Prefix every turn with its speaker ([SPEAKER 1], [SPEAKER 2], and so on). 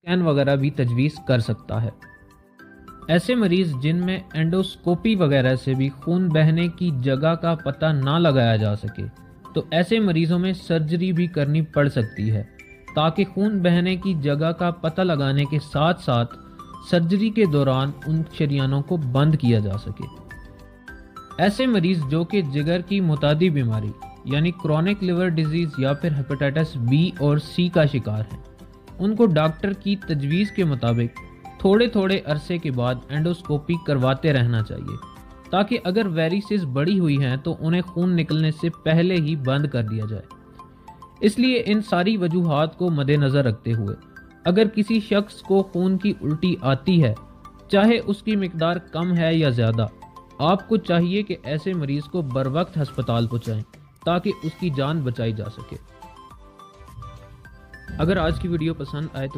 [SPEAKER 1] Scan वगैरह भी तजवीज़ कर सकता है। ऐसे मरीज़ जिनमें एंडोस्कोपी वगैरह से भी खून बहने की जगह का पता ना लगाया जा सके, तो ऐसे मरीज़ों में सर्जरी भी करनी पड़ सकती है, ताकि खून बहने की जगह का पता लगाने के साथ साथ सर्जरी के दौरान उन शरियानों को बंद किया जा सके। ऐसे मरीज़ जो कि जिगर की मुतादी बीमारी यानी क्रॉनिक लिवर डिजीज़ या फिर हेपेटाइटिस बी और सी का शिकार हैं, उनको डॉक्टर की तजवीज़ के मुताबिक थोड़े थोड़े अरसे के बाद एंडोस्कोपी करवाते रहना चाहिए, ताकि अगर वेरिसेस बढ़ी हुई हैं तो उन्हें खून निकलने से पहले ही बंद कर दिया जाए। इसलिए इन सारी वजूहात को मद्देनज़र रखते हुए अगर किसी शख्स को खून की उल्टी आती है, चाहे उसकी मिकदार कम है या ज़्यादा, आपको चाहिए कि ऐसे मरीज़ को बरवक्त हस्पताल पहुँचाएँ ताकि उसकी जान बचाई जा सके। अगर आज की वीडियो पसंद आए तो